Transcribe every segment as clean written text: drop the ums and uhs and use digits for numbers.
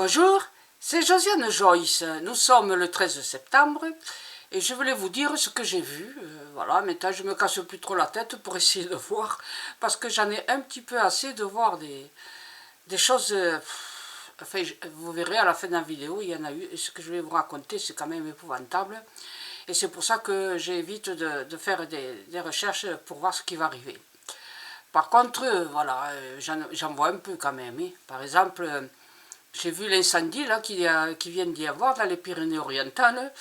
Bonjour, c'est Josiane Joyce. Nous sommes le 13 septembre et je voulais vous dire ce que j'ai vu. Voilà, maintenant je me casse plus trop la tête pour essayer de voir parce que j'en ai un petit peu assez de voir des choses. Enfin, vous verrez à la fin de la vidéo, il y en a eu. Et ce que je vais vous raconter, c'est quand même épouvantable. Et c'est pour ça que j'évite de faire des recherches pour voir ce qui va arriver. Par contre, voilà, j'en vois un peu quand même. Hein. Par exemple, j'ai vu l'incendie là qui vient d'y avoir dans les Pyrénées-Orientales.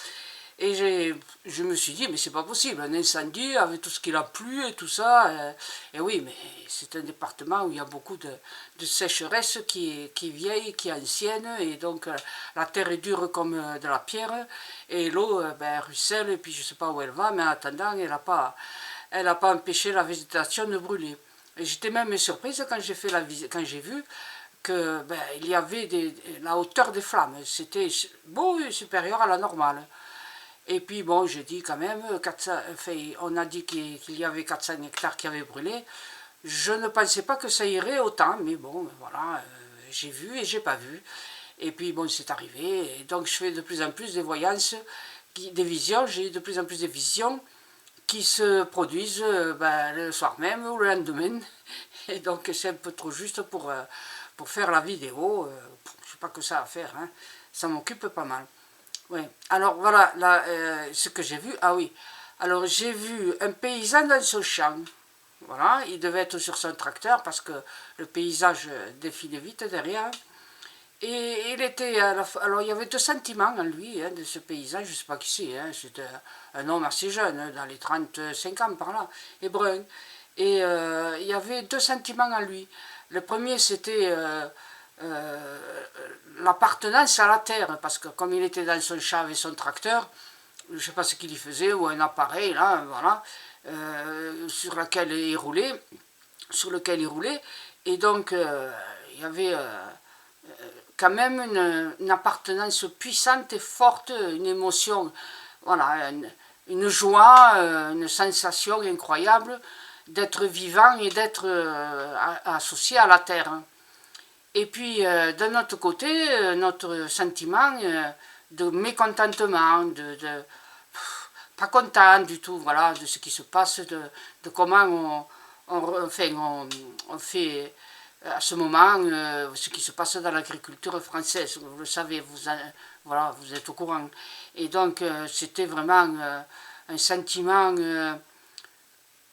Et je me suis dit, mais c'est pas possible, un incendie avec tout ce qu'il a plu et tout ça. Et oui, mais c'est un département où il y a beaucoup de sécheresse qui est vieille, qui est ancienne. Et donc la terre est dure comme de la pierre. Et l'eau ben, ruisselle, et puis je sais pas où elle va, mais en attendant, elle n'a pas empêché la végétation de brûler. Et j'étais même surprise quand j'ai vu que ben, il y avait la hauteur des flammes. C'était beaucoup supérieur à la normale. Et puis bon, j'ai dit quand même, 400, enfin, on a dit qu'il y avait 400 hectares qui avaient brûlé. Je ne pensais pas que ça irait autant, mais bon, voilà, j'ai vu et j'ai pas vu. Et puis bon, c'est arrivé. Et donc je fais de plus en plus des voyances, des visions, j'ai de plus en plus de visions qui se produisent ben, le soir même ou le lendemain. Et donc c'est un peu trop juste pour faire la vidéo. Je sais pas que ça à faire, hein. Ça m'occupe pas mal. Ouais. Alors voilà, là, ce que j'ai vu, ah oui. Alors j'ai vu un paysan dans son champ. Voilà, il devait être sur son tracteur parce que le paysage défilait vite derrière. Et il était alors il y avait deux sentiments en lui, hein, de ce paysan, je ne sais pas qui c'est, hein, c'était un homme assez jeune, hein, dans les 35 ans par là, et brun. Et il y avait deux sentiments en lui. Le premier, c'était l'appartenance à la terre, parce que comme il était dans son champ avec son tracteur, je ne sais pas ce qu'il y faisait, ou un appareil, là, voilà, sur lequel il roulait, et donc il y avait quand même une appartenance puissante et forte, une émotion, voilà, une joie, une sensation incroyable d'être vivant et d'être associé à la terre. Et puis, d'un autre côté, notre sentiment de mécontentement, pas content du tout, voilà, de ce qui se passe, de comment on fait à ce moment ce qui se passe dans l'agriculture française. Vous le savez, voilà, vous êtes au courant. Et donc, c'était vraiment un sentiment,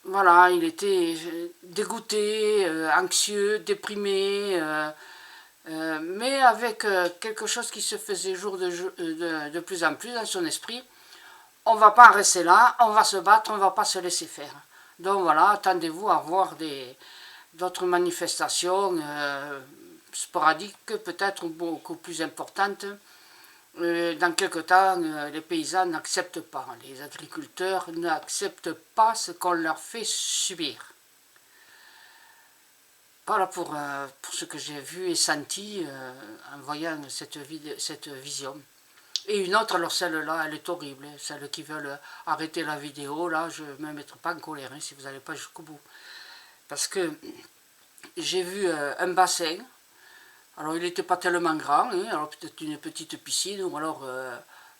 voilà, il était dégoûté, anxieux, déprimé, mais avec quelque chose qui se faisait jour de plus en plus dans son esprit. On ne va pas en rester là, on va se battre, on ne va pas se laisser faire. Donc voilà, attendez-vous à voir d'autres manifestations sporadiques, peut-être beaucoup plus importantes. Dans quelque temps, les paysans n'acceptent pas, les agriculteurs n'acceptent pas ce qu'on leur fait subir. Voilà pour ce que j'ai vu et senti en voyant cette vision. Et une autre, alors celle-là, elle est horrible. Celles qui veulent arrêter la vidéo, là, je ne me mettrai pas en colère hein, si vous n'allez pas jusqu'au bout. Parce que j'ai vu un bassin. Alors, il n'était pas tellement grand, hein, alors peut-être une petite piscine, ou alors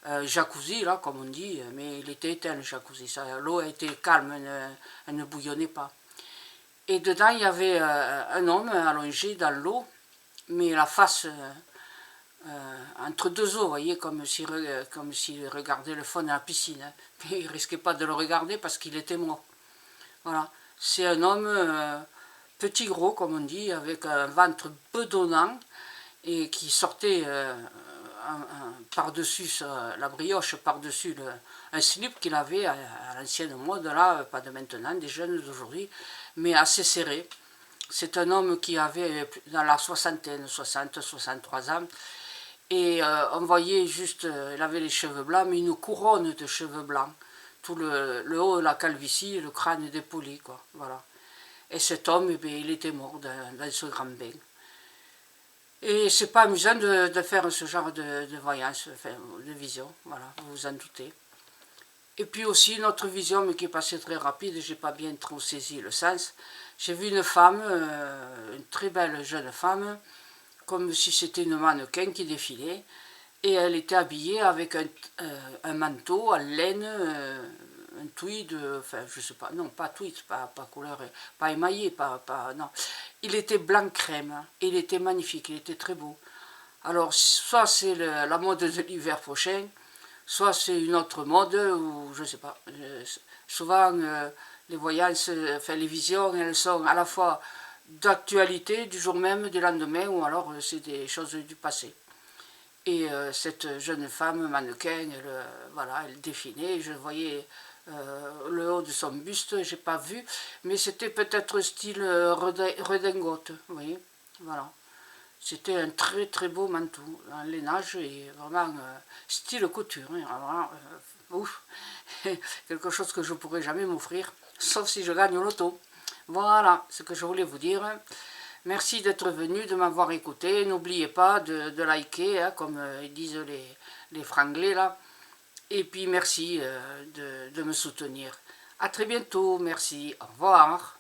un jacuzzi, là, comme on dit, mais il était éteint, le jacuzzi. L'eau était calme, elle ne bouillonnait pas. Et dedans, il y avait un homme allongé dans l'eau, mais la face entre deux eaux, vous voyez, comme s'il regardait le fond de la piscine. Hein. Mais il ne risquait pas de le regarder parce qu'il était mort. Voilà. C'est un homme petit gros, comme on dit, avec un ventre bedonnant et qui sortait par-dessus la brioche, par-dessus un slip qu'il avait à l'ancienne mode, là, pas de maintenant, des jeunes d'aujourd'hui, mais assez serré. C'est un homme qui avait dans la soixantaine, 60, 63 ans, et on voyait juste, il avait les cheveux blancs, mais une couronne de cheveux blancs. Tout le haut, la calvitie, le crâne dépoli, quoi. Voilà. Et cet homme, eh bien, il était mort dans ce grand bain. Et c'est pas amusant de faire ce genre de voyance, enfin, de vision, voilà, vous vous en doutez. Et puis aussi une autre vision, mais qui est passée très rapide, j'ai pas bien trop saisi le sens. J'ai vu une femme, une très belle jeune femme, comme si c'était une mannequin qui défilait. Et elle était habillée avec un manteau en laine, un tweed, enfin je sais pas, non pas tweed, pas couleur, pas émaillé, non. Il était blanc crème, hein, et il était magnifique, il était très beau. Alors soit c'est la mode de l'hiver prochain, soit c'est une autre mode, ou je sais pas. Souvent les voyances, enfin les visions, elles sont à la fois d'actualité, du jour même, du lendemain, ou alors c'est des choses du passé. Et cette jeune femme mannequin, voilà, elle définait, je voyais le haut de son buste, j'ai pas vu, mais c'était peut-être style redingote, vous voyez, voilà. C'était un très très beau manteau, un lainage et vraiment style couture, hein, vraiment, ouf, quelque chose que je ne pourrais jamais m'offrir, sauf si je gagne au loto. Voilà ce que je voulais vous dire. Merci d'être venu, de m'avoir écouté. N'oubliez pas de liker, hein, comme ils disent les franglais là. Et puis merci de me soutenir. À très bientôt, merci, au revoir.